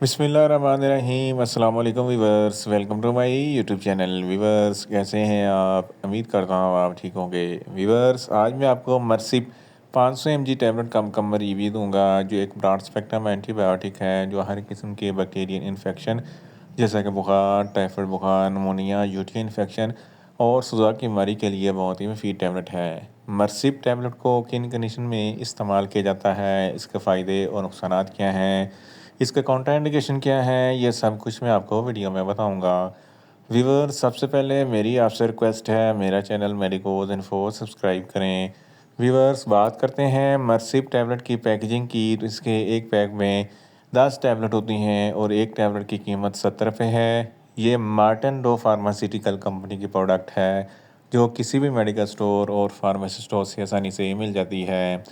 बिस्मिल्लाहिर्रहमानिर्रहीम अस्सलाम वालेकुम viewers, welcome to my YouTube channel. Viewers, कैसे हैं आप? उम्मीद करता हूँ आप ठीक होंगे। वीवर्स, आज मैं आपको मर्सिप 500 mg टैबलेट का मुकम्मल रिव्यू दूंगा, जो एक ब्रॉड स्पेक्ट्रम एंटीबायोटिक है जो हर किस्म के बैक्टीरियल इन्फेक्शन जैसा कि बुखार, टाइफाइड बुखार, नमोनिया, यूटी इन्फेक्शन और सुजाक की बीमारी के लिए बहुत ही मुफीद टैबलेट है। मर्सिप टैबलेट को किन कंडीशन में इस्तेमाल किया जाता है, इसके फ़ायदे और नुकसानात क्या हैं, इसका कॉन्ट्राइंडिकेशन क्या है, ये सब कुछ मैं आपको वीडियो में बताऊंगा। व्यूअर्स, सबसे पहले मेरी आपसे रिक्वेस्ट है, मेरा चैनल मेडिकोज इन्फो सब्सक्राइब करें। व्यूअर्स, बात करते हैं मर्सिप टैबलेट की पैकेजिंग की, तो इसके एक पैक में 10 टैबलेट होती हैं और एक टैबलेट की कीमत 70 रुपये है। ये मार्टन डो फार्मास्यूटिकल कंपनी की प्रोडक्ट है, जो किसी भी मेडिकल स्टोर और फार्मेसी स्टोर से आसानी से मिल जाती है।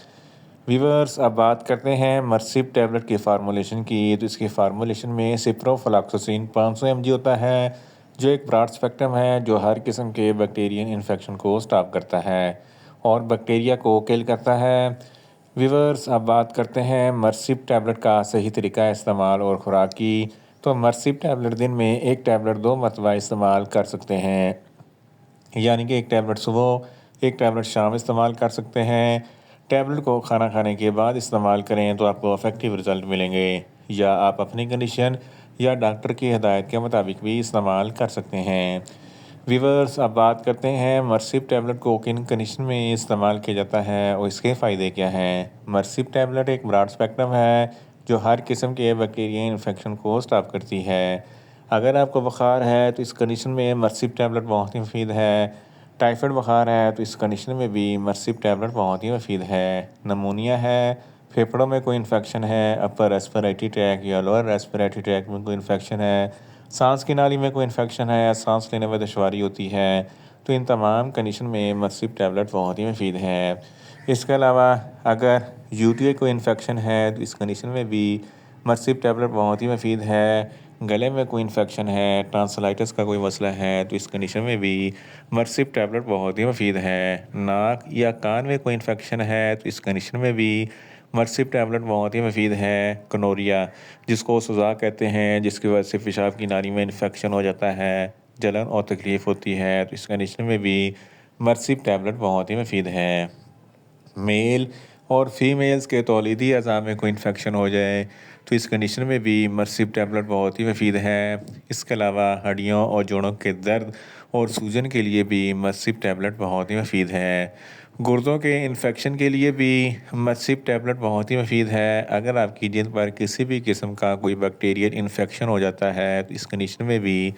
वीवर्स, अब बात करते हैं मर्सिप टैबलेट की फार्मूलेशन की, तो इसकी फार्मूलेशन में सिप्रोफ्लॉक्सासिन 500 mg होता है, जो एक ब्रॉड स्पेक्ट्रम है जो हर किस्म के बैक्टीरियन इन्फेक्शन को स्टॉप करता है और बैक्टीरिया को किल करता है। वीवर्स, अब बात करते हैं मर्सिप टैबलेट का सही तरीका इस्तेमाल और खुराक की। तो मर्सिप टैबलेट दिन में एक टैबलेट 2 मरतबा इस्तेमाल कर सकते हैं, यानी कि एक टैबलेट सुबह, एक टैबलेट शाम इस्तेमाल कर सकते हैं। टैबलेट को खाना खाने के बाद इस्तेमाल करें तो आपको इफ़ेक्टिव रिज़ल्ट मिलेंगे, या आप अपनी कंडीशन या डॉक्टर की हिदायत के मुताबिक भी इस्तेमाल कर सकते हैं। वीवर्स, अब बात करते हैं मर्सिप टैबलेट को किन कंडीशन में इस्तेमाल किया जाता है और इसके फ़ायदे क्या हैं। मर्सिप टैबलेट एक ब्रॉड स्पेक्ट्रम है जो हर किस्म के बैक्टीरिया इन्फेक्शन को स्टॉप करती है। अगर आपको बुखार है तो इस कंडीशन में मर्सिप टैबलेट बहुत ही मुफीद है। टाइफाइड बुखार है तो इस कंडीशन में भी मर्सिप टैबलेट बहुत ही मुफीद है। नमूनिया है, फेफड़ों में कोई इन्फेक्शन है, अपर रेस्पिरेटरी ट्रैक या लोअर रेस्पिरेटरी ट्रैक में कोई इन्फेक्शन है, सांस की नाली में कोई इन्फेक्शन है, सांस लेने में दुश्वारी होती है, तो इन तमाम कंडीशन में मर्सिप टैबलेट बहुत ही मुफीद है। इसके अलावा अगर यूटीआई कोई इन्फेक्शन है तो इस कंडीशन में भी मर्सिप टैबलेट बहुत ही मुफीद है। गले में कोई इन्फेक्शन है, टॉन्सिलाइटिस का कोई मसला है, तो इस कंडीशन में भी मर्सिप टैबलेट बहुत ही मुफीद है। नाक या कान में कोई इन्फेक्शन है तो इस कंडीशन में भी मर्सिप टैबलेट बहुत ही मुफीद है। कनोरिया, जिसको सुजा कहते हैं, जिसकी वजह से पेशाब की नाली में इन्फेक्शन हो जाता है, जलन और तकलीफ़ होती है, तो इस कंडीशन में भी मर्सिप टैबलेट बहुत ही मुफीद है। मेल और फीमेल्स के तौलीदी अज़ा में कोई इन्फेक्शन हो जाए तो इस कंडीशन में भी मर्सिप टैबलेट बहुत ही मुफीद है। इसके अलावा हड्डियों और जोड़ों के दर्द और सूजन के लिए भी मर्सिप टैबलेट बहुत ही मुफीद है। गुर्दों के इन्फेक्शन के लिए भी मर्सिप टैबलेट बहुत ही मुफीद है। अगर आपकी जिल्द पर किसी भी किस्म का कोई बैक्टीरियल इन्फेक्शन हो जाता है तो इस कंडीशन में भी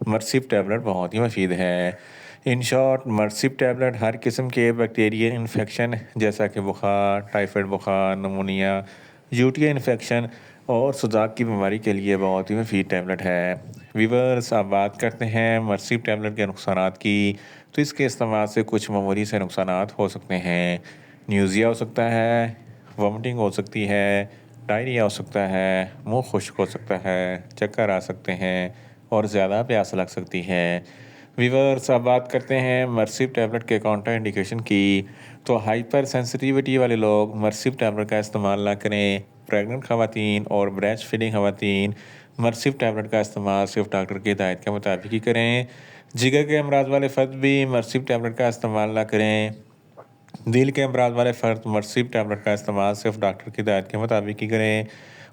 मर्सिप टैबलेट बहुत ही मुफीद है। इन शॉर्ट, मर्सिप टैबलेट हर किस्म के बैक्टीरियल इन्फेक्शन जैसा कि बुखार, टाइफाइड बुखार, नमोनिया, यूटीआई इन्फेक्शन और सुजाक की बीमारी के लिए बहुत ही मुफीद टैबलेट है। वीवर्स, अब बात करते हैं मर्सिप टैबलेट के नुकसानात की। तो इसके इस्तेमाल से कुछ मामूली से नुकसानात हो सकते हैं। न्यूज़िया हो सकता है, वॉमिटिंग हो सकती है, डायरिया हो सकता है, मुंह खुश्क हो सकता है, चक्कर आ सकते हैं और ज़्यादा प्यास लग सकती है। वीवर्स, अब बात करते हैं मर्सिप टैबलेट के काउंटर इंडिकेशन की। तो हाइपर सेंसिटिविटी वाले लोग मर्सिप टैबलेट का इस्तेमाल ना करें। प्रेग्नेंट खवातीन और ब्रेस्ट फीडिंग खवातीन मर्सिप टैबलेट का इस्तेमाल सिर्फ डॉक्टर की हिदायत के मुताबिक ही करें। जिगर के अमराज वाले फ़र्द भी मर्सिप टैबलेट का इस्तेमाल ना करें। दिल के अमराज वाले फ़र्द मर्सिप टैबलेट का इस्तेमाल सिर्फ डॉक्टर की हिदायत के मुताबिक ही करें।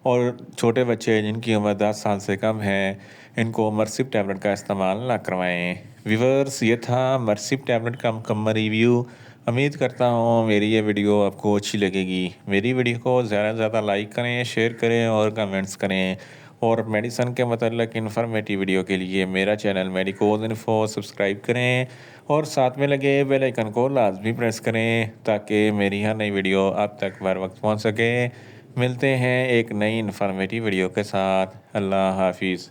और छोटे बच्चे जिनकी उम्र 10 साल से कम है, इनको मर्सिप टैबलेट का इस्तेमाल ना करवाएं। व्यूअर्स, ये था मर्सिप टैबलेट का मुकम्मल रिव्यू। उम्मीद करता हूँ मेरी ये वीडियो आपको अच्छी लगेगी। मेरी वीडियो को ज़्यादा से ज़्यादा लाइक करें, शेयर करें और कमेंट्स करें। और मेडिसन के मतलब इन्फॉर्मेटिव वीडियो के लिए मेरा चैनल मेडिकोज इन्फो सब्सक्राइब करें और साथ में लगे बेल आइकन को लाजमी प्रेस करें, ताकि मेरी हर नई वीडियो आप तक बर वक्त पहुँच सके। मिलते हैं एक नई इन्फॉर्मेटिव वीडियो के साथ। अल्लाह हाफिज़।